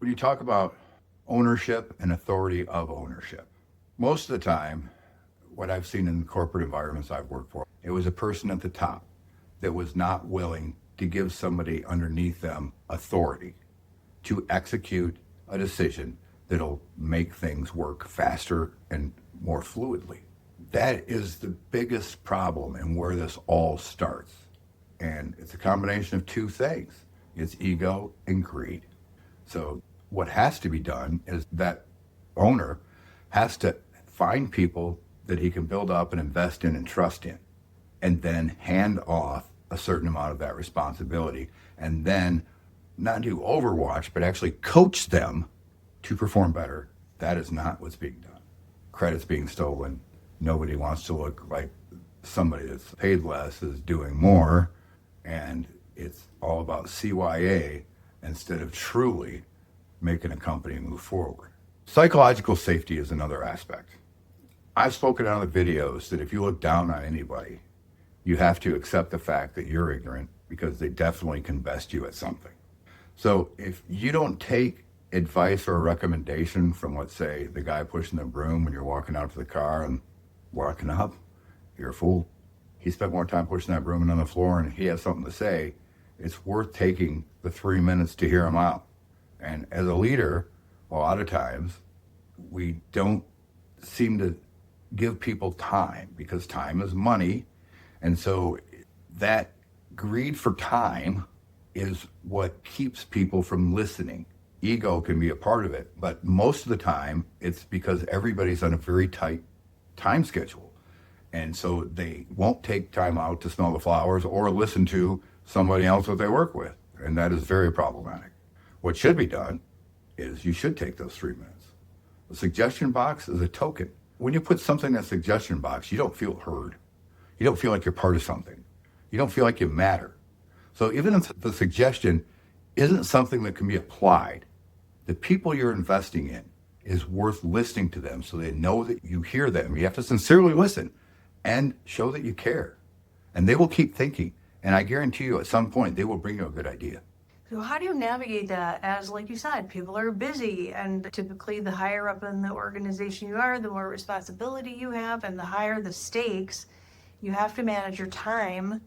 When you talk about ownership and authority of ownership, most of the time, what I've seen in the corporate environments I've worked for, it was a person at the top that was not willing to give somebody underneath them authority to execute a decision that'll make things work faster and more fluidly. That is the biggest problem and where this all starts. And it's a combination of two things. It's ego and greed. So what has to be done is that owner has to find people that he can build up and invest in and trust in, and then hand off a certain amount of that responsibility, and then not do overwatch, but actually coach them to perform better. That is not what's being done. Credit's being stolen. Nobody wants to look like somebody that's paid less is doing more, and it's all about CYA instead of truly making a company move forward. Psychological safety is another aspect. I've spoken on the videos that if you look down on anybody, you have to accept the fact that you're ignorant because they definitely can best you at something. So if you don't take advice or a recommendation from, let's say, the guy pushing the broom when you're walking out to the car and walking up, you're a fool. He spent more time pushing that broom than on the floor, and he has something to say. It's worth taking the 3 minutes to hear him out. And as a leader, a lot of times, we don't seem to give people time because time is money. And so that greed for time is what keeps people from listening. Ego can be a part of it, but most of the time it's because everybody's on a very tight time schedule. And so they won't take time out to smell the flowers or listen to somebody else that they work with. And that is very problematic. What should be done is you should take those 3 minutes. The suggestion box is a token. When you put something in a suggestion box, you don't feel heard. You don't feel like you're part of something. You don't feel like you matter. So even if the suggestion isn't something that can be applied, the people you're investing in is worth listening to them so they know that you hear them. You have to sincerely listen and show that you care. And they will keep thinking. And I guarantee you at some point they will bring you a good idea. So how do you navigate that as, like you said, people are busy, and typically the higher up in the organization you are, the more responsibility you have, and the higher the stakes, you have to manage your time.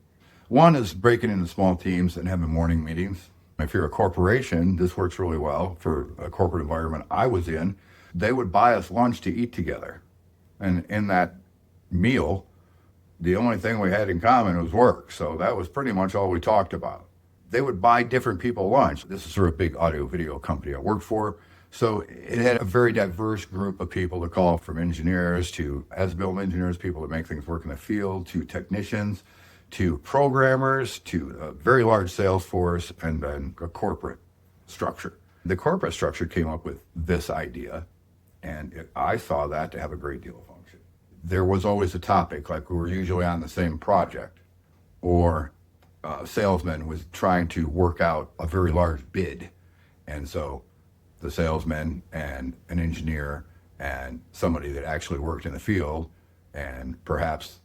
One is breaking into small teams and having morning meetings. If you're a corporation, this works really well for a corporate environment I was in. They would buy us lunch to eat together. And in that meal, the only thing we had in common was work. So that was pretty much all we talked about. They would buy different people lunch. This is sort of a big audio video company I worked for. So it had a very diverse group of people to call, from engineers to as-built engineers, people that make things work in the field, to technicians, to programmers, to a very large sales force, and then a corporate structure. The corporate structure came up with this idea, and I saw that to have a great deal of function. There was always a topic, like we were usually on the same project, or a salesman was trying to work out a very large bid. And so the salesman and an engineer and somebody that actually worked in the field and perhaps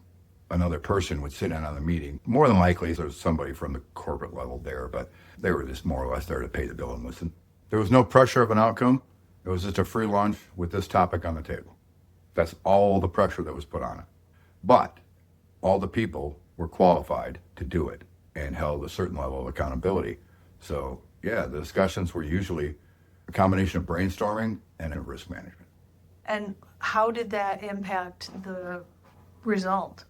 another person would sit in on the meeting. More than likely there's somebody from the corporate level there, but they were just more or less there to pay the bill and listen. There was no pressure of an outcome. It was just a free lunch with this topic on the table. That's all the pressure that was put on it. But all the people were qualified to do it and held a certain level of accountability. So yeah, the discussions were usually a combination of brainstorming and risk management. And how did that impact the result?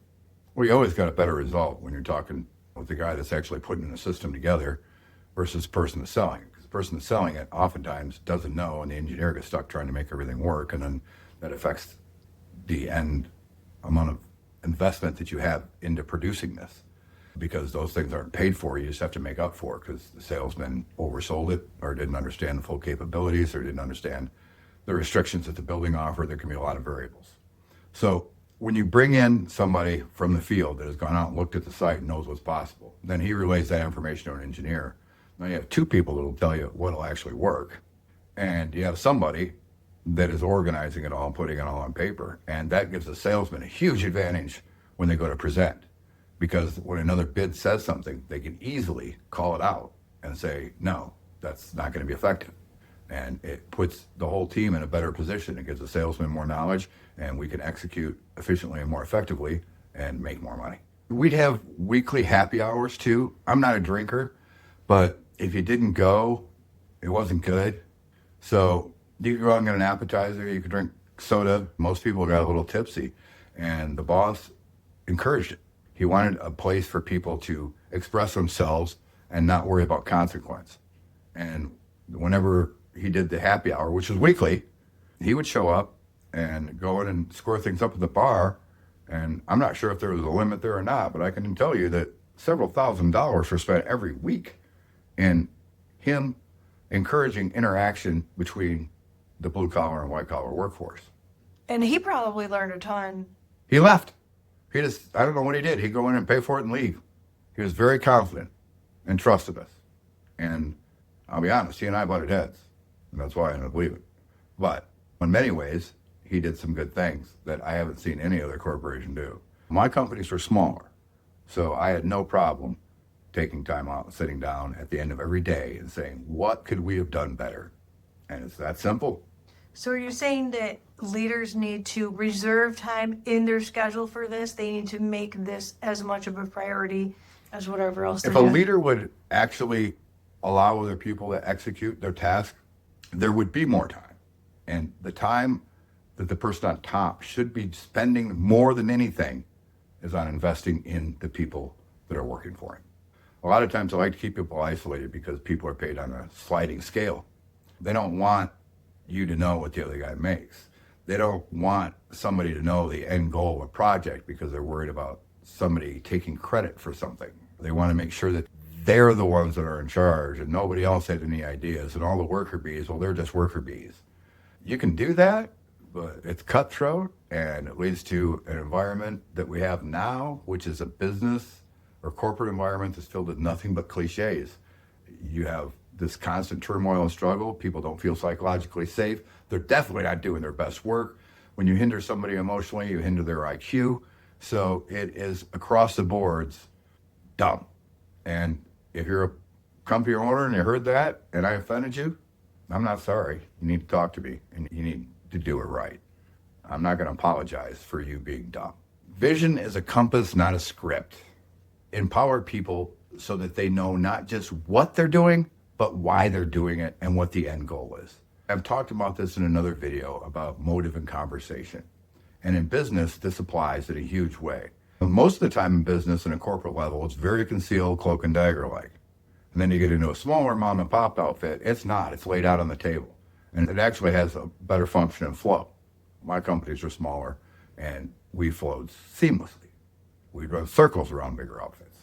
Well, you always got a better result when you're talking with the guy that's actually putting the system together versus the person that's selling it. Because the person that's selling it oftentimes doesn't know, and the engineer gets stuck trying to make everything work, and then that affects the end amount of investment that you have into producing this. Because those things aren't paid for, you just have to make up for it because the salesman oversold it or didn't understand the full capabilities or didn't understand the restrictions that the building offered. There can be a lot of variables. So when you bring in somebody from the field that has gone out and looked at the site and knows what's possible, then he relays that information to an engineer. Now you have two people that will tell you what'll actually work. And you have somebody that is organizing it all and putting it all on paper. And that gives the salesman a huge advantage when they go to present. Because when another bid says something, they can easily call it out and say, no, that's not going to be effective. And it puts the whole team in a better position. It gives the salesman more knowledge, and we can execute efficiently and more effectively and make more money. We'd have weekly happy hours too. I'm not a drinker, but if you didn't go, it wasn't good. So you could go out and get an appetizer, you could drink soda. Most people got a little tipsy, and the boss encouraged it. He wanted a place for people to express themselves and not worry about consequence. And whenever he did the happy hour, which was weekly, he would show up and go in and square things up at the bar. And I'm not sure if there was a limit there or not, but I can tell you that several $1,000s were spent every week in him encouraging interaction between the blue collar and white collar workforce. And he probably learned a ton. He left. I don't know what he did. He'd go in and pay for it and leave. He was very confident and trusted us. And I'll be honest, he and I butted heads. And that's why I ended up leaving. But in many ways, he did some good things that I haven't seen any other corporation do. My companies were smaller, so I had no problem taking time out and sitting down at the end of every day and saying, what could we have done better? And it's that simple. So are you saying that leaders need to reserve time in their schedule for this? They need to make this as much of a priority as whatever else they're If a doing? leader would actually allow other people to execute their task, there would be more time. And the time that the person on top should be spending more than anything is on investing in the people that are working for him. A lot of times I like to keep people isolated because people are paid on a sliding scale. They don't want you to know what the other guy makes. They don't want somebody to know the end goal of a project because they're worried about somebody taking credit for something. They want to make sure that they're the ones that are in charge and nobody else has any ideas, and all the worker bees, well, they're just worker bees. You can do that, but it's cutthroat, and it leads to an environment that we have now, which is a business or corporate environment that's filled with nothing but cliches. You have this constant turmoil and struggle. People don't feel psychologically safe. They're definitely not doing their best work. When you hinder somebody emotionally, you hinder their IQ. So it is across the boards dumb. And if you're a company owner and you heard that and I offended you, I'm not sorry. You need to talk to me and you need to do it right. I'm not going to apologize for you being dumb. Vision is a compass, not a script. Empower people so that they know not just what they're doing, but why they're doing it and what the end goal is. I've talked about this in another video about motive and conversation. And in business, this applies in a huge way. Most of the time in business and a corporate level, it's very concealed, cloak and dagger-like. And then you get into a smaller mom and pop outfit, it's not, it's laid out on the table. And it actually has a better function and flow. My companies are smaller and we flowed seamlessly. We'd run circles around bigger outfits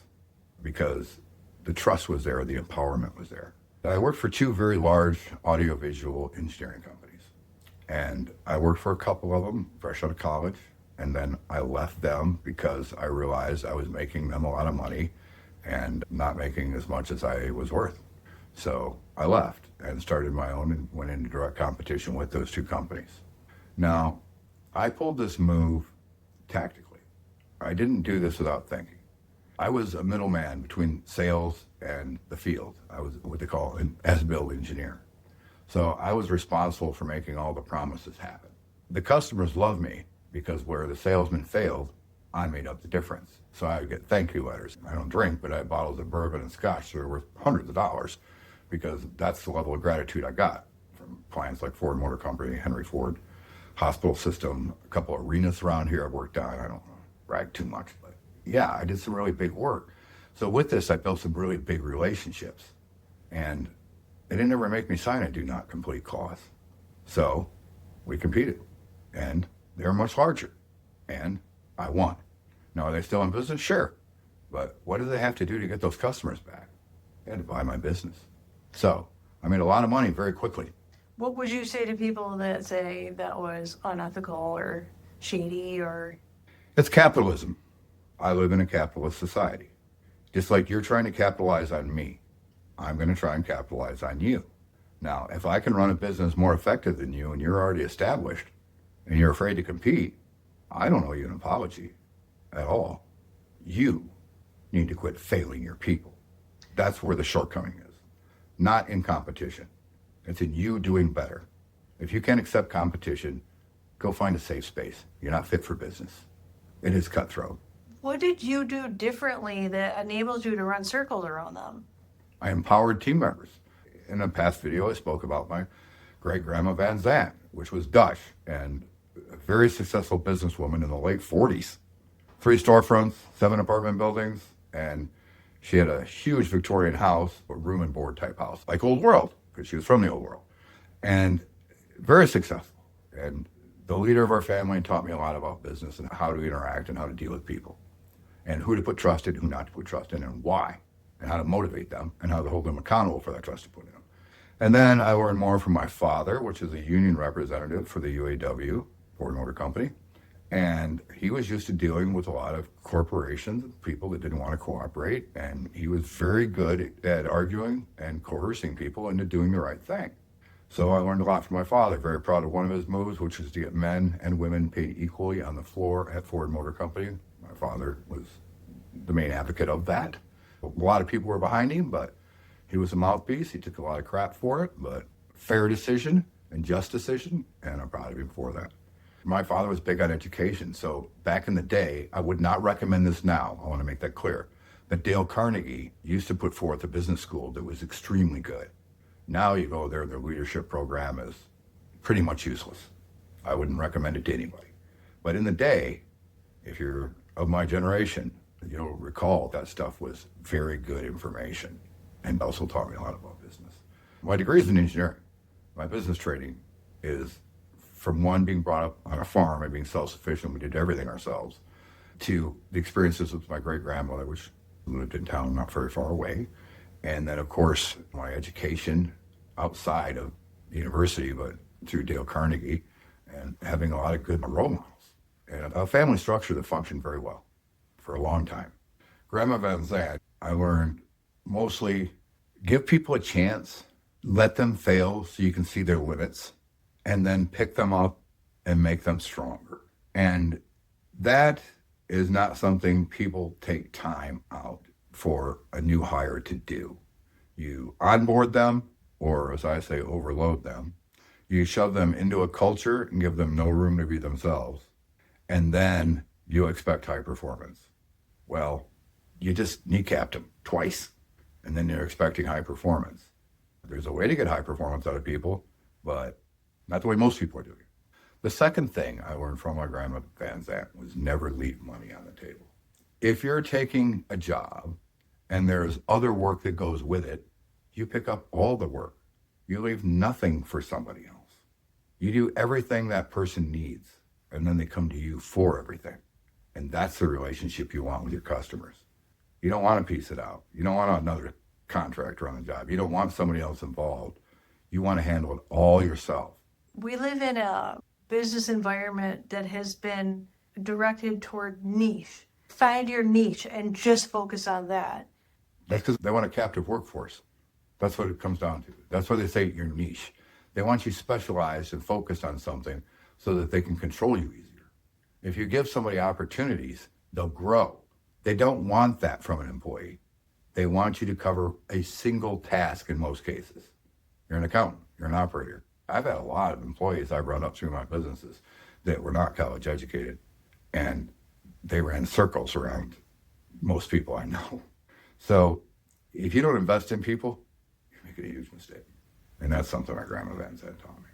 because the trust was there, the empowerment was there. I worked for two very large audiovisual engineering companies. And I worked for a couple of them fresh out of college. And then I left them because I realized I was making them a lot of money and not making as much as I was worth. So I left and started my own and went into direct competition with those two companies. Now, I pulled this move tactically. I didn't do this without thinking. I was a middleman between sales and the field. I was what they call an as-built engineer. So I was responsible for making all the promises happen. The customers loved me because where the salesman failed, I made up the difference. So I would get thank you letters. I don't drink, but I had bottles of bourbon and scotch that were worth hundreds of dollars because that's the level of gratitude I got from clients like Ford Motor Company, Henry Ford, hospital system, a couple of arenas around here I've worked on. I don't brag too much, but yeah, I did some really big work. So with this, I built some really big relationships. And they didn't ever make me sign a do not complete clause. So we competed. And they were much larger. And I won. Now, are they still in business? Sure. But what do they have to do to get those customers back? They had to buy my business. So I made a lot of money very quickly. What would you say to people that say that was unethical or shady or... It's capitalism. I live in a capitalist society. Just like you're trying to capitalize on me, I'm going to try and capitalize on you. Now, if I can run a business more effective than you and you're already established and you're afraid to compete, I don't owe you an apology at all. You need to quit failing your people. That's where the shortcoming is, not in competition. It's in you doing better. If you can't accept competition, go find a safe space. You're not fit for business. It is cutthroat. What did you do differently that enables you to run circles around them? I empowered team members. In a past video, I spoke about my great-grandma Van Zandt, which was Dutch and a very successful businesswoman in the late 40s. 3 storefronts, 7 apartment buildings, and she had a huge Victorian house, a room and board type house, like Old World, because she was from the Old World, and very successful. And the leader of our family taught me a lot about business and how to interact and how to deal with people, and who to put trust in, who not to put trust in, and why, and how to motivate them, and how to hold them accountable for that trust to put in them. And then I learned more from my father, which is a union representative for the UAW, Ford Motor Company. And he was used to dealing with a lot of corporations, people that didn't want to cooperate. And he was very good at arguing and coercing people into doing the right thing. So I learned a lot from my father. Very proud of one of his moves, which is to get men and women paid equally on the floor at Ford Motor Company. My father was the main advocate of that. A lot of people were behind him, but he was a mouthpiece. He took a lot of crap for it, but fair decision and just decision, and I'm proud of him for that. My father was big on education, so back in the day, I would not recommend this now. I want to make that clear. But Dale Carnegie used to put forth a business school that was extremely good. Now you go there, their leadership program is pretty much useless. I wouldn't recommend it to anybody. But in the day, if you're of my generation, you'll recall that stuff was very good information and also taught me a lot about business. My degree is in engineering. My business training is from one, being brought up on a farm and being self-sufficient, we did everything ourselves, to the experiences with my great-grandmother, which lived in town not very far away. And then, of course, my education outside of the university, but through Dale Carnegie, and having a lot of good role models. And a family structure that functioned very well for a long time. Grandma Van Zandt, I learned mostly give people a chance, let them fail so you can see their limits, and then pick them up and make them stronger. And that is not something people take time out for a new hire to do. You onboard them, or as I say, overload them. You shove them into a culture and give them no room to be themselves. And then you expect high performance. Well, you just kneecapped them twice, and then you're expecting high performance. There's a way to get high performance out of people, but not the way most people are doing it. The second thing I learned from my grandma Van Zandt was never leave money on the table. If you're taking a job and there's other work that goes with it, you pick up all the work. You leave nothing for somebody else. You do everything that person needs, and then they come to you for everything. And that's the relationship you want with your customers. You don't want to piece it out. You don't want another contractor on the job. You don't want somebody else involved. You want to handle it all yourself. We live in a business environment that has been directed toward niche. Find your niche and just focus on that. That's because they want a captive workforce. That's what it comes down to. That's why they say your niche. They want you specialized and focused on something so that they can control you easier. If you give somebody opportunities, they'll grow. They don't want that from an employee. They want you to cover a single task in most cases. You're an accountant, you're an operator. I've had a lot of employees I've run up through my businesses that were not college educated, and they ran circles around most people I know. So if you don't invest in people, you're making a huge mistake. And that's something my grandma Van Zandt taught me.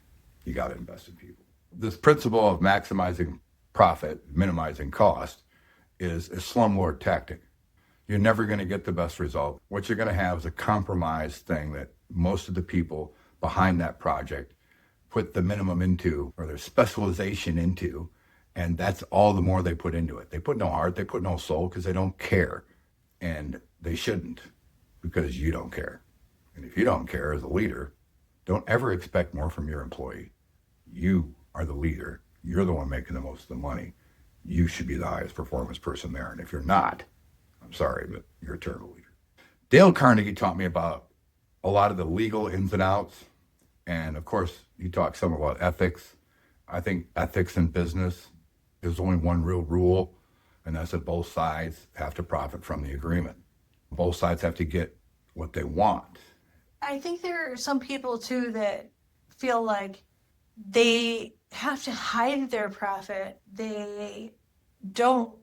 You got to invest in people. This principle of maximizing profit, minimizing cost, is a slumlord tactic. You're never going to get the best result. What you're going to have is a compromise thing that most of the people behind that project put the minimum into, or their specialization into, and that's all the more they put into it. They put no heart, they put no soul, because they don't care. And they shouldn't, because you don't care. And if you don't care as a leader, don't ever expect more from your employee. You are the leader. You're the one making the most of the money. You should be the highest performance person there. And if you're not, I'm sorry, but you're a terrible leader. Dale Carnegie taught me about a lot of the legal ins and outs. And of course, he talked some about ethics. I think ethics in business, there's only one real rule, and that's that both sides have to profit from the agreement. Both sides have to get what they want. I think there are some people too that feel like they have to hide their profit. They don't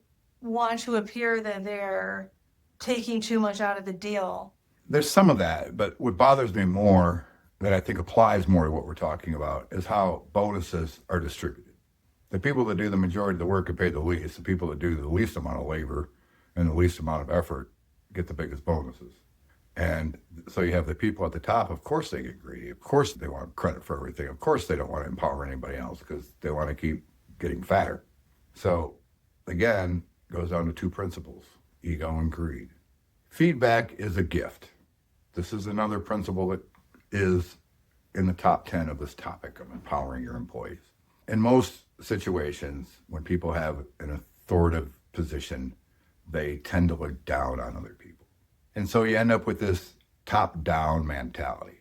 want to appear that they're taking too much out of the deal. There's some of that, but what bothers me more, that I think applies more to what we're talking about, is how bonuses are distributed. The people that do the majority of the work get paid the least. The people that do the least amount of labor and the least amount of effort get the biggest bonuses. And so you have the people at the top, of course they get greedy. Of course they want credit for everything. Of course they don't want to empower anybody else because they want to keep getting fatter. So again, it goes down to two principles, ego and greed. Feedback is a gift. This is another principle that is in the top 10 of this topic of empowering your employees. In most situations, when people have an authoritative position, they tend to look down on other people. And so you end up with this top-down mentality.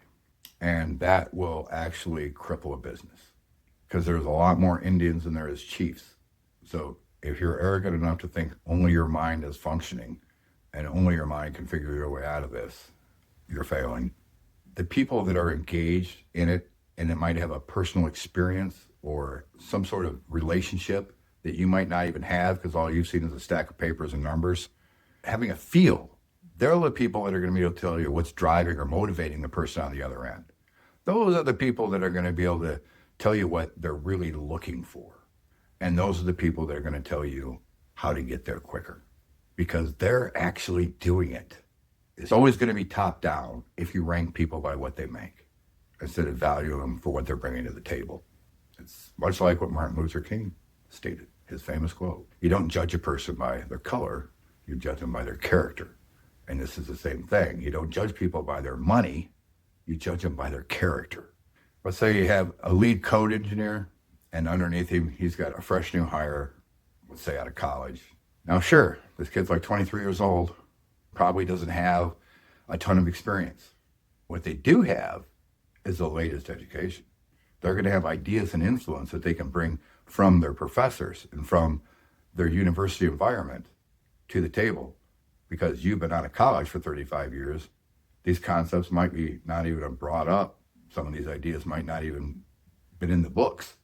And that will actually cripple a business because there's a lot more Indians than there is chiefs. So if you're arrogant enough to think only your mind is functioning and only your mind can figure your way out of this, you're failing. The people that are engaged in it, and it might have a personal experience or some sort of relationship that you might not even have because all you've seen is a stack of papers and numbers, having a feel, they're the people that are going to be able to tell you what's driving or motivating the person on the other end. Those are the people that are going to be able to tell you what they're really looking for. And those are the people that are going to tell you how to get there quicker because they're actually doing it. It's always going to be top down if you rank people by what they make instead of valuing them for what they're bringing to the table. It's much like what Martin Luther King stated, his famous quote. You don't judge a person by their color, you judge them by their character. And this is the same thing. You don't judge people by their money, you judge them by their character. Let's say you have a lead code engineer and underneath him, he's got a fresh new hire, let's say out of college. Now, sure, this kid's like 23 years old, probably doesn't have a ton of experience. What they do have is the latest education. They're going to have ideas and influence that they can bring from their professors and from their university environment to the table. Because you've been out of college for 35 years, these concepts might be not even brought up. Some of these ideas might not even been in the books.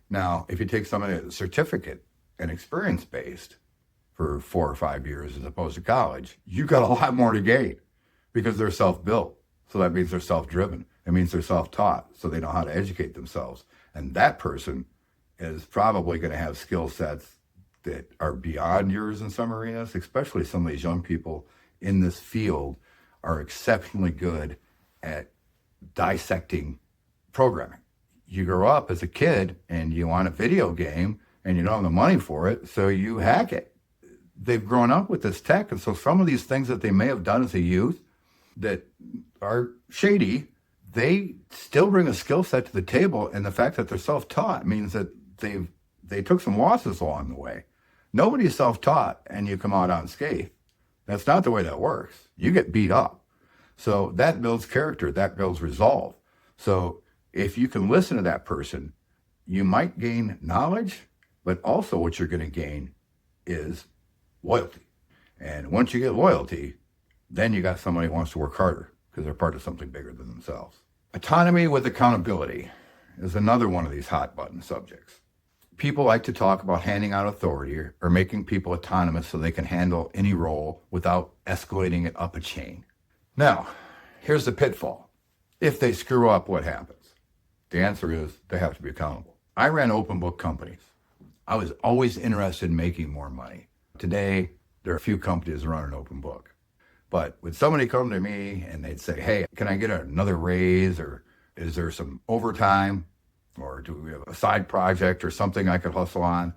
Now, if you take somebody that's certificate and experience-based for 4 or 5 years as opposed to college, you got a lot more to gain because they're self-built. So that means they're self-driven. It means they're self-taught, so they know how to educate themselves. And that person is probably going to have skill sets that are beyond yours in some arenas, especially some of these young people in this field are exceptionally good at dissecting programming. You grow up as a kid and you want a video game and you don't have the money for it, so you hack it. They've grown up with this tech, and so some of these things that they may have done as a youth that are shady, they still bring a skill set to the table, and the fact that they're self-taught means that they took some losses along the way. Nobody's self-taught and you come out unscathed. That's not the way that works. You get beat up. So that builds character, that builds resolve. So if you can listen to that person, you might gain knowledge, but also what you're going to gain is loyalty. And once you get loyalty, then you got somebody who wants to work harder because they're part of something bigger than themselves. Autonomy with accountability is another one of these hot button subjects. People like to talk about handing out authority or making people autonomous so they can handle any role without escalating it up a chain. Now, here's the pitfall. If they screw up, what happens? The answer is they have to be accountable. I ran open book companies. I was always interested in making more money. Today, there are a few companies that run an open book. But when somebody come to me and they'd say, hey, can I get another raise, or is there some overtime, or do we have a side project or something I could hustle on?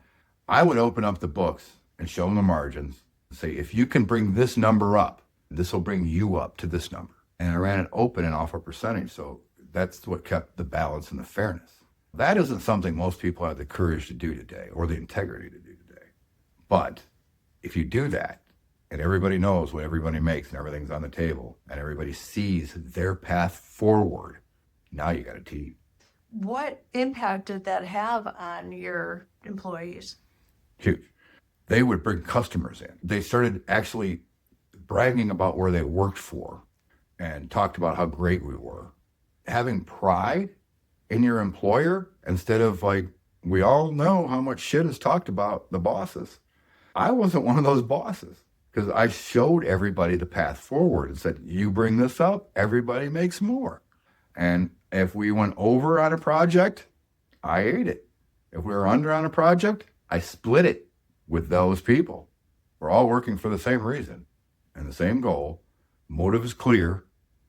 I would open up the books and show them the margins and say, if you can bring this number up, this will bring you up to this number. And I ran it open and off a percentage. So that's what kept the balance and the fairness. That isn't something most people have the courage to do today or the integrity to do today. But if you do that, and everybody knows what everybody makes and everything's on the table and everybody sees their path forward, now you got a team. What impact did that have on your employees? Huge. They would bring customers in. They started actually bragging about where they worked for and talked about how great we were. Having pride in your employer instead of like, we all know how much shit is talked about the bosses. I wasn't one of those bosses because I showed everybody the path forward and said, you bring this up, everybody makes more. And if we went over on a project, I ate it. If we were under on a project, I split it with those people. We're all working for the same reason and the same goal. Motive is clear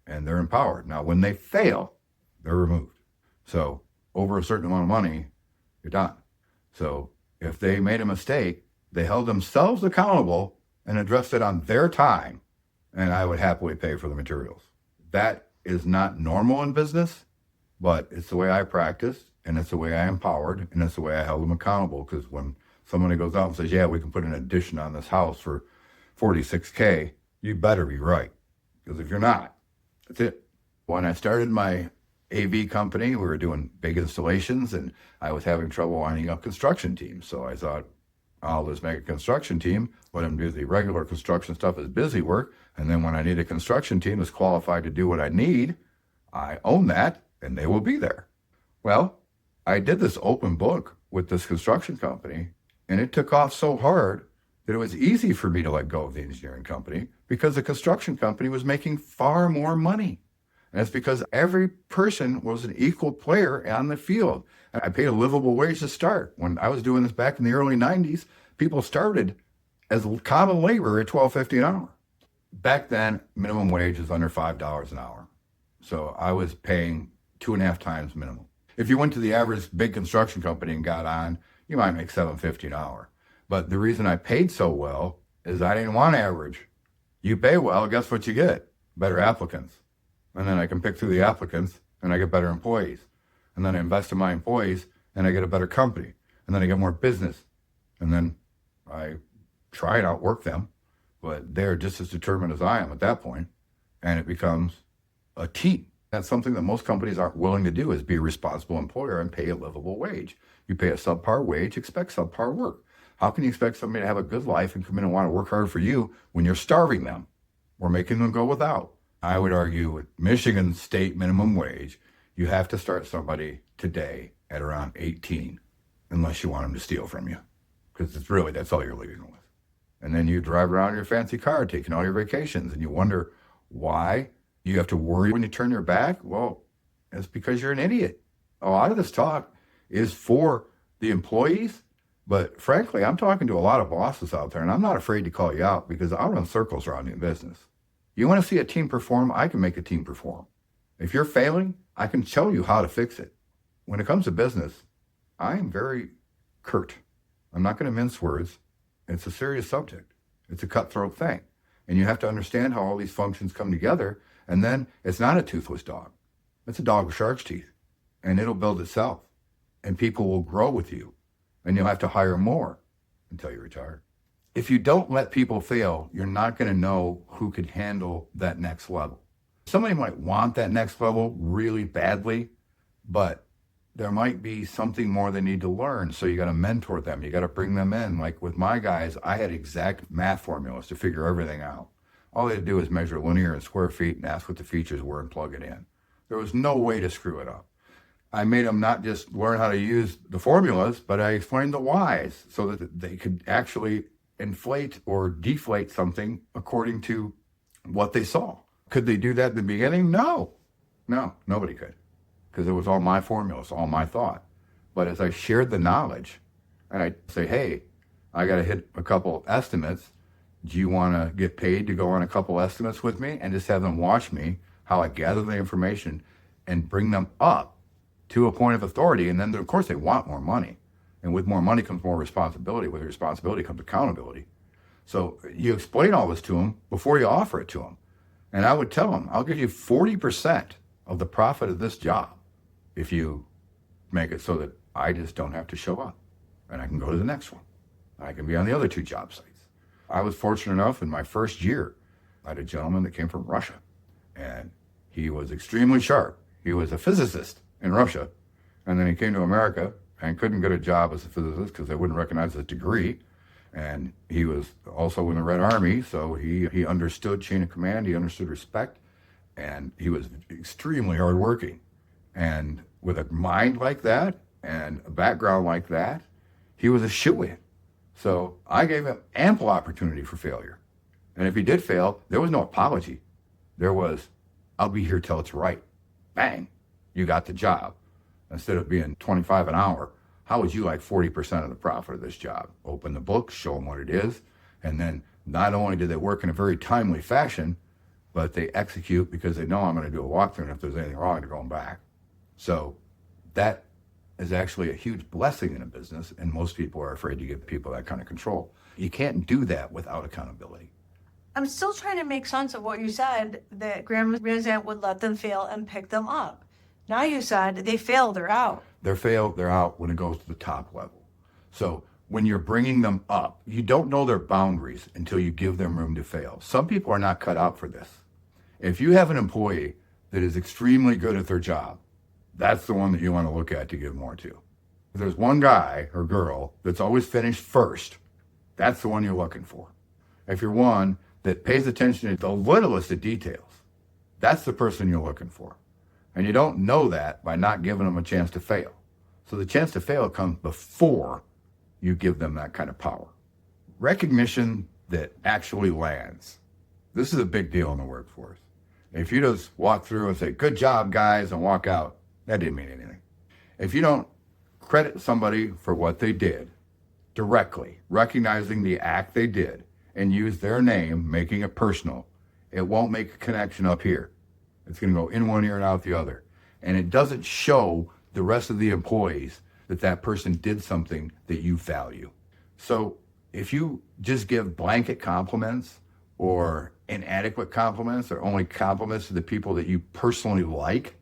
and they're empowered. Now, when they fail, they're removed. So over a certain amount of money, you're done. So if they made a mistake, they held themselves accountable and addressed it on their time, and I would happily pay for the materials. That is not normal in business, but it's the way I practice, and it's the way I empowered, and it's the way I held them accountable. Because when somebody goes out and says, yeah, we can put an addition on this house for $46K, you better be right. Because if you're not, that's it. When I started my AV company, we were doing big installations, and I was having trouble lining up construction teams. So I thought, I'll just make a construction team, let them do the regular construction stuff as busy work, and then when I need a construction team that's qualified to do what I need, I own that, and they will be there. Well, I did this open book with this construction company, and it took off so hard that it was easy for me to let go of the engineering company because the construction company was making far more money. And that's because every person was an equal player on the field. I paid a livable wage to start. When I was doing this back in the early 90s, people started as common labor at $12.50 an hour. Back then, minimum wage was under $5 an hour. So I was paying 2.5 times minimum. If you went to the average big construction company and got on, you might make $7.50 an hour. But the reason I paid so well is I didn't want average. You pay well, guess what you get? Better applicants. And then I can pick through the applicants and I get better employees. And then I invest in my employees and I get a better company. And then I get more business. And then I try and outwork them, but they're just as determined as I am at that point. And it becomes a team. That's something that most companies aren't willing to do, is be a responsible employer and pay a livable wage. You pay a subpar wage, expect subpar work. How can you expect somebody to have a good life and come in and want to work hard for you when you're starving them or making them go without? I would argue with Michigan state minimum wage, you have to start somebody today at around 18, unless you want them to steal from you, because it's really, that's all you're leaving them with. And then you drive around your fancy car, taking all your vacations, and you wonder why you have to worry when you turn your back. Well, it's because you're an idiot. A lot of this talk is for the employees, but frankly, I'm talking to a lot of bosses out there, and I'm not afraid to call you out because I run circles around you in business. You want to see a team perform? I can make a team perform. If you're failing, I can tell you how to fix it. When it comes to business, I am very curt. I'm not going to mince words. It's a serious subject. It's a cutthroat thing. And you have to understand how all these functions come together. And then it's not a toothless dog. It's a dog with shark's teeth. And it'll build itself. And people will grow with you. And you'll have to hire more until you retire. If you don't let people fail, you're not going to know who could handle that next level. Somebody might want that next level really badly, but there might be something more they need to learn. So you got to mentor them. You got to bring them in. Like with my guys, I had exact math formulas to figure everything out. All they had to do was measure linear and square feet and ask what the features were and plug it in. There was no way to screw it up. I made them not just learn how to use the formulas, but I explained the whys so that they could actually inflate or deflate something according to what they saw. Could they do that in the beginning? No, nobody could, because it was all my formulas, all my thought. But as I shared the knowledge and I say, hey, I got to hit a couple estimates. Do you want to get paid to go on a couple estimates with me? And just have them watch me, how I gather the information and bring them up to a point of authority. And then, of course, they want more money. And with more money comes more responsibility. With responsibility comes accountability. So you explain all this to them before you offer it to them. And I would tell them, I'll give you 40% of the profit of this job if you make it so that I just don't have to show up and I can go to the next one. I can be on the other 2 job sites. I was fortunate enough in my first year, I had a gentleman that came from Russia, and he was extremely sharp. He was a physicist in Russia, and then he came to America and couldn't get a job as a physicist because they wouldn't recognize his degree. And he was also in the Red Army, so he understood chain of command, he understood respect, And he was extremely hardworking. And with a mind like that and a background like that, he was a shoo-in. So I gave him ample opportunity for failure. And if he did fail, there was no apology. There was, I'll be here till it's right. Bang, you got the job. Instead of being 25 an hour, how would you like 40% of the profit of this job? Open the book, show them what it is, and then not only do they work in a very timely fashion, but they execute because they know I'm going to do a walkthrough, and if there's anything wrong, they're going back. So that is actually a huge blessing in a business, and most people are afraid to give people that kind of control. You can't do that without accountability. I'm still trying to make sense of what you said, that Grandma's aunt would let them fail and pick them up. Now you said they fail, they're out. They're out when it goes to the top level. So when you're bringing them up, you don't know their boundaries until you give them room to fail. Some people are not cut out for this. If you have an employee that is extremely good at their job, that's the one that you want to look at to give more to. If there's one guy or girl that's always finished first, that's the one you're looking for. If you're one that pays attention to the littlest of details, that's the person you're looking for. And you don't know that by not giving them a chance to fail. So the chance to fail comes before you give them that kind of power. Recognition that actually lands. This is a big deal in the workforce. If you just walk through and say, good job, guys, and walk out, that didn't mean anything. If you don't credit somebody for what they did directly, recognizing the act they did, and use their name, making it personal, it won't make a connection up here. It's going to go in one ear and out the other. And it doesn't show the rest of the employees that that person did something that you value. So if you just give blanket compliments or inadequate compliments or only compliments to the people that you personally like,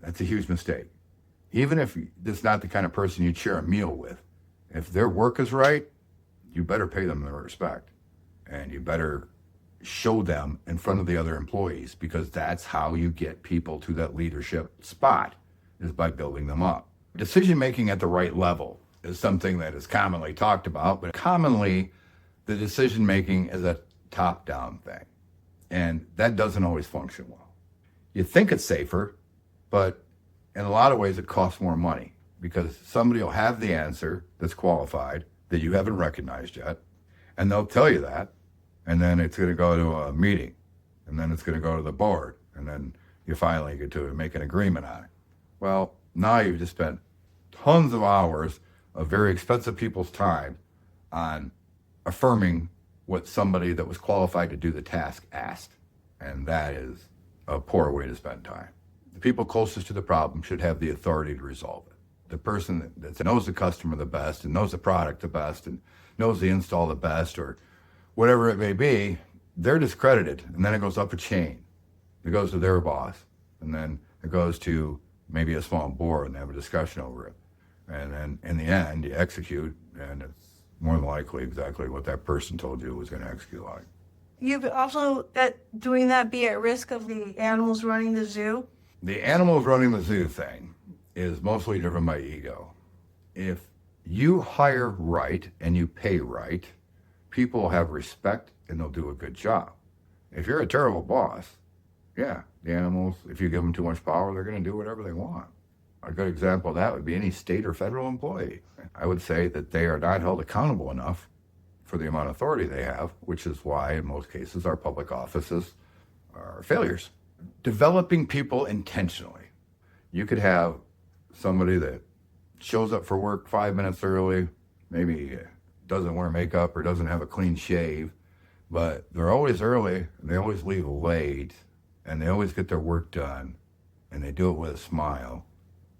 that's a huge mistake. Even if it's not the kind of person you'd share a meal with, if their work is right, you better pay them their respect. And you better show them in front of the other employees, because that's how you get people to that leadership spot, is by building them up. Decision making at the right level is something that is commonly talked about, but commonly the decision making is a top-down thing. And that doesn't always function well. You think it's safer, but in a lot of ways it costs more money, because somebody will have the answer that's qualified that you haven't recognized yet, and they'll tell you that, and then it's going to go to a meeting, and then it's going to go to the board, and then you finally get to make an agreement on it. Well, now you've just spent tons of hours of very expensive people's time on affirming what somebody that was qualified to do the task asked, and that is a poor way to spend time. The people closest to the problem should have the authority to resolve it. The person that knows the customer the best and knows the product the best and knows the install the best, or whatever it may be, they're discredited, and then it goes up a chain. It goes to their boss, and then it goes to maybe a small board, and they have a discussion over it. And then in the end, you execute, and it's more than likely exactly what that person told you was going to execute like. You've also, doing that, be at risk of the animals running the zoo? The animals running the zoo thing is mostly driven by ego. If you hire right and you pay right, people have respect and they'll do a good job. If you're a terrible boss, yeah, the animals, if you give them too much power, they're going to do whatever they want. A good example of that would be any state or federal employee. I would say that they are not held accountable enough for the amount of authority they have, which is why in most cases our public offices are failures. Developing people intentionally. You could have somebody that shows up for work 5 minutes early, maybe doesn't wear makeup or doesn't have a clean shave, but they're always early and they always leave late and they always get their work done and they do it with a smile.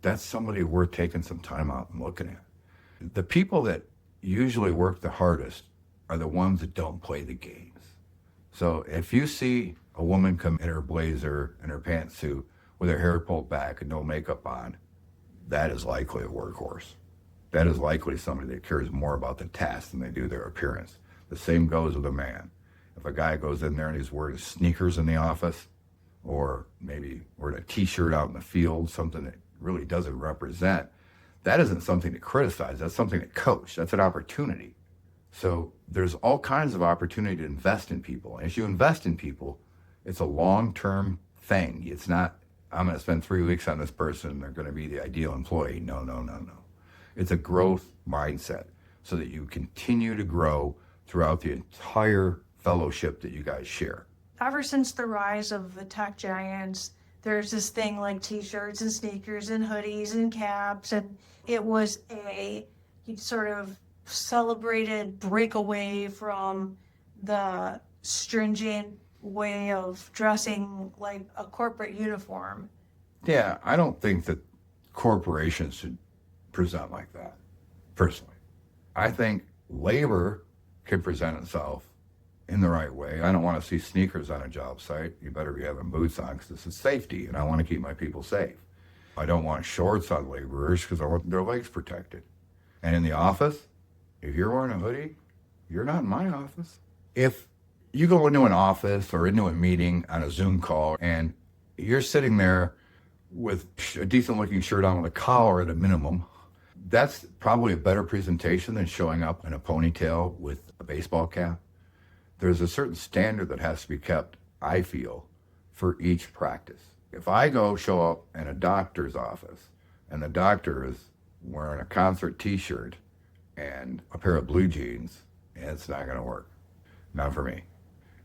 That's somebody worth taking some time out and looking at. The people that usually work the hardest are the ones that don't play the games. So if you see a woman come in her blazer and her pantsuit with her hair pulled back and no makeup on, that is likely a workhorse. That is likely somebody that cares more about the task than they do their appearance. The same goes with a man. If a guy goes in there and he's wearing sneakers in the office, or maybe wearing a t-shirt out in the field, something that really doesn't represent, that isn't something to criticize. That's something to coach. That's an opportunity. So there's all kinds of opportunity to invest in people. And as you invest in people, it's a long-term thing. It's not, I'm going to spend 3 weeks on this person and they're going to be the ideal employee. No, no, no, no. It's a growth mindset so that you continue to grow throughout the entire fellowship that you guys share. Ever since the rise of the tech giants, there's this thing like t-shirts and sneakers and hoodies and caps, and it was a sort of celebrated breakaway from the stringent way of dressing like a corporate uniform. Yeah, I don't think that corporations should present like that, personally. I think labor can present itself in the right way. I don't want to see sneakers on a job site. You better be having boots on because this is safety and I want to keep my people safe. I don't want shorts on laborers because I want their legs protected. And in the office, if you're wearing a hoodie, you're not in my office. If you go into an office or into a meeting on a Zoom call and you're sitting there with a decent looking shirt on with a collar at a minimum, that's probably a better presentation than showing up in a ponytail with a baseball cap. There's a certain standard that has to be kept, I feel, for each practice. If I go show up in a doctor's office and the doctor is wearing a concert t-shirt and a pair of blue jeans, it's not going to work. Not for me.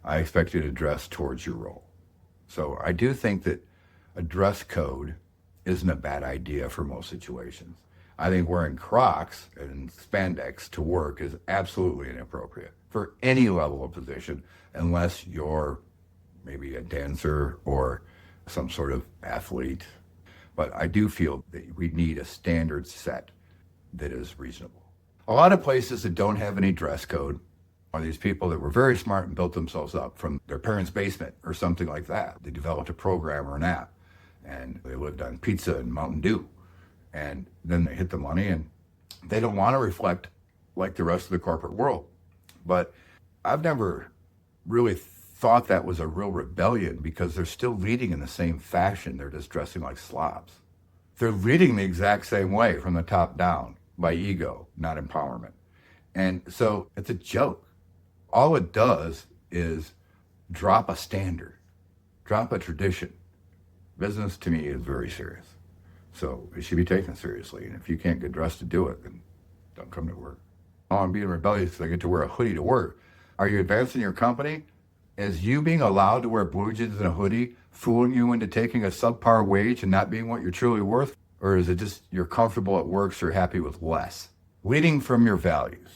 I expect you to dress towards your role. So I do think that a dress code isn't a bad idea for most situations. I think wearing Crocs and spandex to work is absolutely inappropriate for any level of position, unless you're maybe a dancer or some sort of athlete. But I do feel that we need a standard set that is reasonable. A lot of places that don't have any dress code are these people that were very smart and built themselves up from their parents' basement or something like that. They developed a program or an app, and they lived on pizza and Mountain Dew. And then they hit the money and they don't want to reflect like the rest of the corporate world. But I've never really thought that was a real rebellion because they're still leading in the same fashion. They're just dressing like slobs. They're leading the exact same way from the top down by ego, not empowerment. And so it's a joke. All it does is drop a standard, drop a tradition. Business to me is very serious. So it should be taken seriously. And if you can't get dressed to do it, then don't come to work. Oh, I'm being rebellious because I get to wear a hoodie to work. Are you advancing your company? Is you being allowed to wear blue jeans and a hoodie fooling you into taking a subpar wage and not being what you're truly worth? Or is it just you're comfortable at work, so you're happy with less? Leading from your values.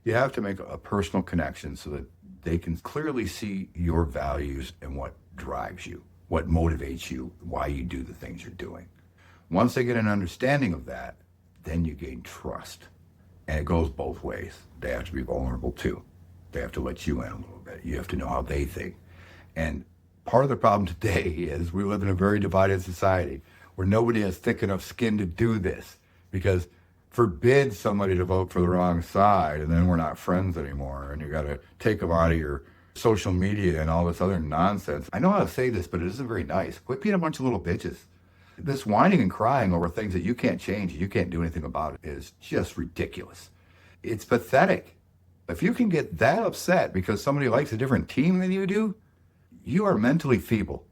You have to make a personal connection so that they can clearly see your values and what drives you, what motivates you, why you do the things you're doing. Once they get an understanding of that, then you gain trust. And it goes both ways. They have to be vulnerable too. They have to let you in a little bit. You have to know how they think. And part of the problem today is we live in a very divided society where nobody has thick enough skin to do this, because forbid somebody to vote for the wrong side and then we're not friends anymore and you got to take them out of your social media and all this other nonsense. I know how to say this, but it isn't very nice. Quit being a bunch of little bitches. This whining and crying over things that you can't change and you can't do anything about it is just ridiculous. It's pathetic. If you can get that upset because somebody likes a different team than you do, you are mentally feeble.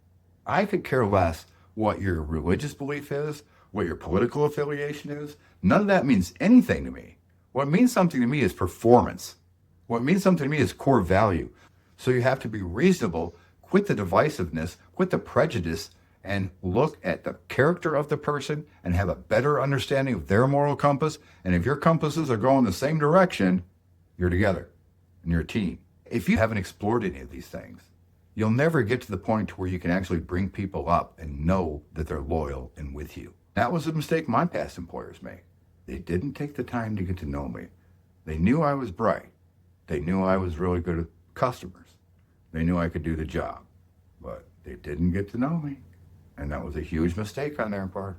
I could care less what your religious belief is, what your political affiliation is. None of that means anything to me. What means something to me is performance. What means something to me is core value. So you have to be reasonable, quit the divisiveness, quit the prejudice, and look at the character of the person and have a better understanding of their moral compass. And if your compasses are going the same direction, you're together and you're a team. If you haven't explored any of these things, you'll never get to the point where you can actually bring people up and know that they're loyal and with you. That was a mistake my past employers made. They didn't take the time to get to know me. They knew I was bright. They knew I was really good at customers. They knew I could do the job, but they didn't get to know me. And that was a huge mistake on their part.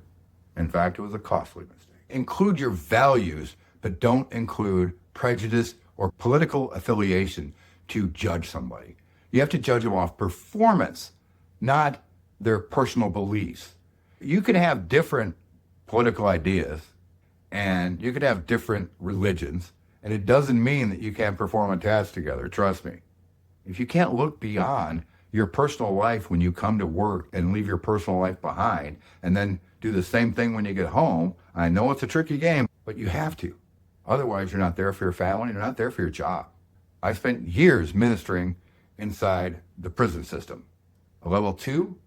In fact, it was a costly mistake. Include your values, but don't include prejudice or political affiliation to judge somebody. You have to judge them off performance, not their personal beliefs. You can have different political ideas and you could have different religions, and it doesn't mean that you can't perform a task together. Trust me. If you can't look beyond your personal life when you come to work and leave your personal life behind and then do the same thing when you get home. I know it's a tricky game, but you have to. Otherwise, you're not there for your family. You're not there for your job. I spent years ministering inside the prison system. A level 2,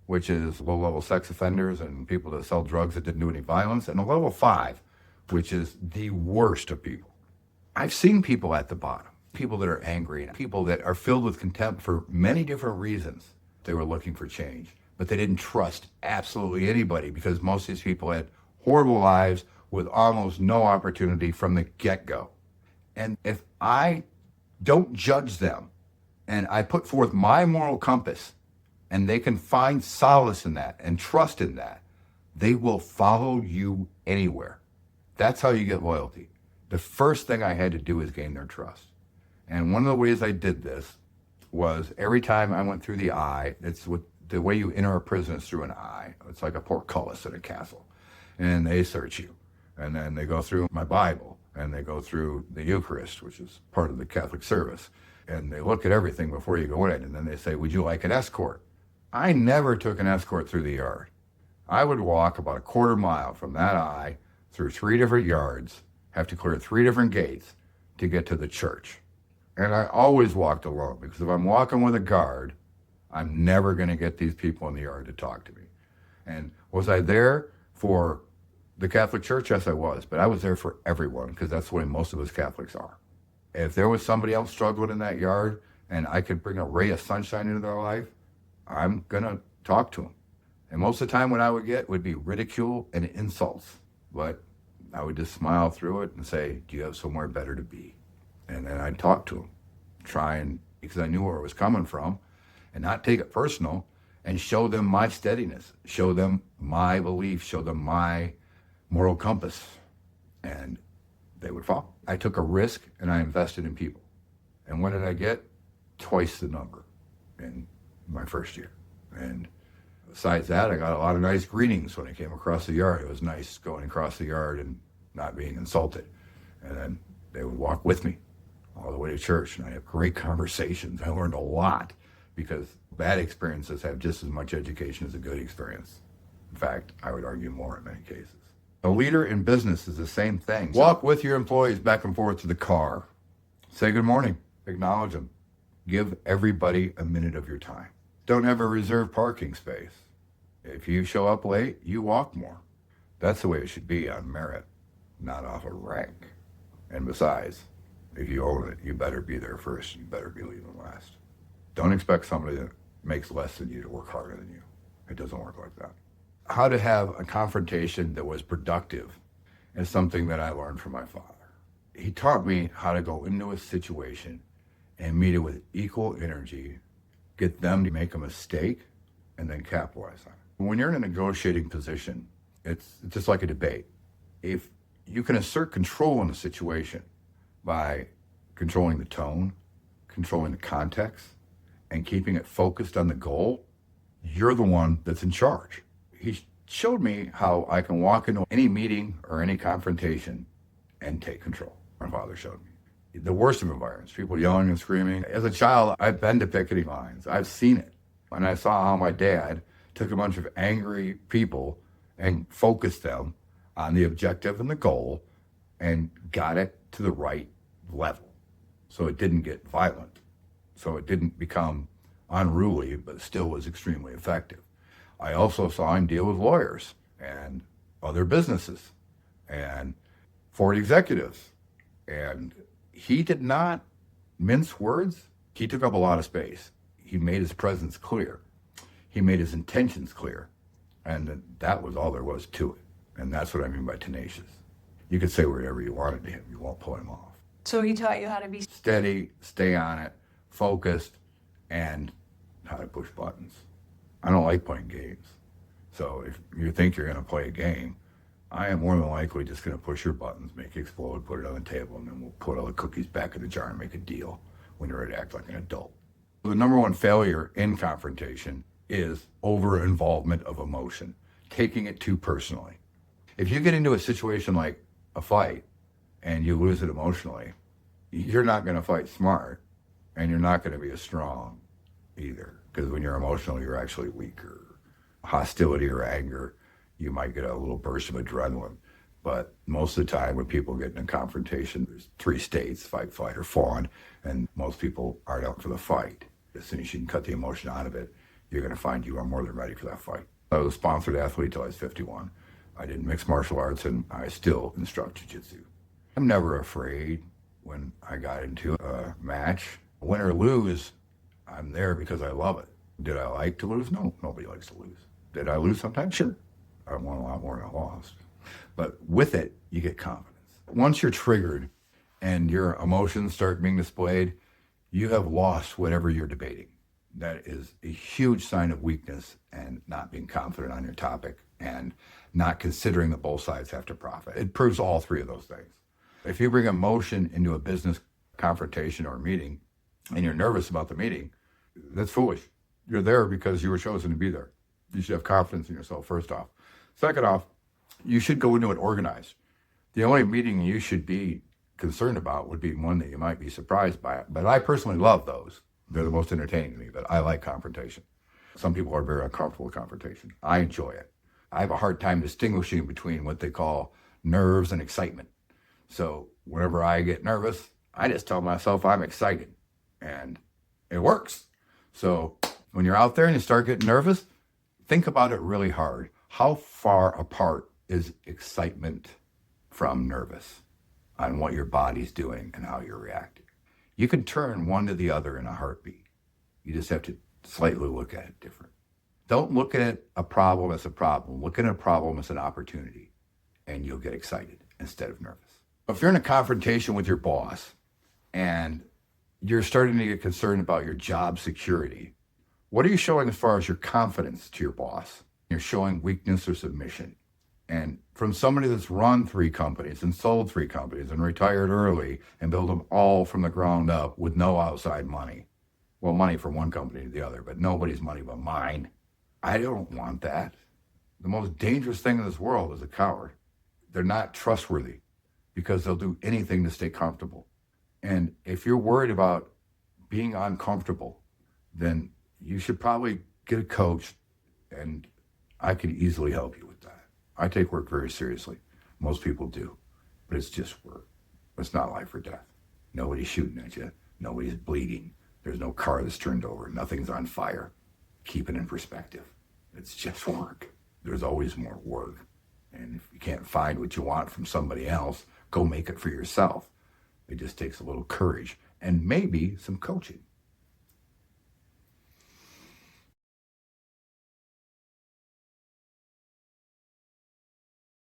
which is low-level sex offenders and people that sell drugs that didn't do any violence, and a level 5, which is the worst of people. I've seen people at the bottom, people that are angry, people that are filled with contempt for many different reasons. They were looking for change, but they didn't trust absolutely anybody because most of these people had horrible lives with almost no opportunity from the get-go. And if I don't judge them and I put forth my moral compass and they can find solace in that and trust in that, they will follow you anywhere. That's how you get loyalty. The first thing I had to do is gain their trust. And one of the ways I did this was every time I went through the eye, it's with the way you enter a prison is through an eye. It's like a portcullis at a castle. And they search you. And then they go through my Bible and they go through the Eucharist, which is part of the Catholic service. And they look at everything before you go in. And then they say, would you like an escort? I never took an escort through the yard. I would walk about a quarter mile from that eye through 3 different yards, have to clear 3 different gates to get to the church. And I always walked alone because if I'm walking with a guard, I'm never going to get these people in the yard to talk to me. And was I there for the Catholic Church? Yes, I was. But I was there for everyone because that's the way most of us Catholics are. If there was somebody else struggling in that yard and I could bring a ray of sunshine into their life, I'm going to talk to them. And most of the time what I would get would be ridicule and insults. But I would just smile through it and say, do you have somewhere better to be? And then I'd talk to them, because I knew where it was coming from, and not take it personal, and show them my steadiness, show them my belief, show them my moral compass, and they would follow. I took a risk, and I invested in people. And what did I get? Twice the number in my first year. And besides that, I got a lot of nice greetings when I came across the yard. It was nice going across the yard and not being insulted. And then they would walk with me all the way to church, and I'd have great conversations. I learned a lot because bad experiences have just as much education as a good experience. In fact, I would argue more in many cases. A leader in business is the same thing. Walk with your employees back and forth to the car. Say good morning. Acknowledge them. Give everybody a minute of your time. Don't have a reserved parking space. If you show up late, you walk more. That's the way it should be on merit, not off of rank. And besides, if you own it, you better be there first. You better be leaving last. Don't expect somebody that makes less than you to work harder than you. It doesn't work like that. How to have a confrontation that was productive is something that I learned from my father. He taught me how to go into a situation and meet it with equal energy, get them to make a mistake, and then capitalize on it. When you're in a negotiating position, it's just like a debate. If you can assert control in a situation by controlling the tone, controlling the context, and keeping it focused on the goal, you're the one that's in charge. He showed me how I can walk into any meeting or any confrontation and take control. My father showed me. The worst of environments, people yelling and screaming. As a child, I've been to picketing lines. I've seen it. And I saw how my dad took a bunch of angry people and focused them on the objective and the goal and got it to the right level. So it didn't get violent. So it didn't become unruly, but still was extremely effective. I also saw him deal with lawyers and other businesses and Ford executives. And he did not mince words. He took up a lot of space. He made his presence clear. He made his intentions clear. And that was all there was to it. And that's what I mean by tenacious. You could say whatever you wanted to him. You won't pull him off. So he taught you how to be Steady, stay on it, focused, and how to push buttons. I don't like playing games. So if you think you're going to play a game, I am more than likely just going to push your buttons, make it explode, put it on the table, and then we'll put all the cookies back in the jar and make a deal when you're ready to act like an adult. The number one failure in confrontation is over-involvement of emotion, taking it too personally. If you get into a situation like a fight and you lose it emotionally, you're not going to fight smart, and you're not going to be as strong either. Because when you're emotional, you're actually weaker. Hostility or anger, you might get a little burst of adrenaline. But most of the time when people get in a confrontation, there's 3 states, fight, flight, or fawn, and most people aren't out for the fight. As soon as you can cut the emotion out of it, you're going to find you are more than ready for that fight. I was a sponsored athlete till I was 51. I did mixed martial arts, and I still instruct jiu-jitsu. I'm never afraid when I got into a match. Win or lose, I'm there because I love it. Did I like to lose? No, nobody likes to lose. Did I lose sometimes? Sure. I won a lot more than I lost. But with it, you get confidence. Once you're triggered and your emotions start being displayed, you have lost whatever you're debating. That is a huge sign of weakness and not being confident on your topic and not considering that both sides have to profit. It proves all 3 of those things. If you bring emotion into a business confrontation or meeting and you're nervous about the meeting, that's foolish. You're there because you were chosen to be there. You should have confidence in yourself, first off. Second off, you should go into it organized. The only meeting you should be concerned about would be one that you might be surprised by. But I personally love those. They're the most entertaining to me, but I like confrontation. Some people are very uncomfortable with confrontation. I enjoy it. I have a hard time distinguishing between what they call nerves and excitement. So whenever I get nervous, I just tell myself I'm excited, and it works. So when you're out there and you start getting nervous, think about it really hard. How far apart is excitement from nervous on what your body's doing and how you're reacting? You can turn one to the other in a heartbeat. You just have to slightly look at it different. Don't look at a problem as a problem. Look at a problem as an opportunity, and you'll get excited instead of nervous. If you're in a confrontation with your boss and you're starting to get concerned about your job security, what are you showing as far as your confidence to your boss? You're showing weakness or submission. And from somebody that's run 3 companies and sold 3 companies and retired early and built them all from the ground up with no outside money. Well, money from one company to the other, but nobody's money but mine. I don't want that. The most dangerous thing in this world is a coward. They're not trustworthy because they'll do anything to stay comfortable. And if you're worried about being uncomfortable, then you should probably get a coach, and I could easily help you with that. I take work very seriously. Most people do, but it's just work. It's not life or death. Nobody's shooting at you. Nobody's bleeding. There's no car that's turned over. Nothing's on fire. Keep it in perspective. It's just work. There's always more work. And if you can't find what you want from somebody else, go make it for yourself. It just takes a little courage and maybe some coaching.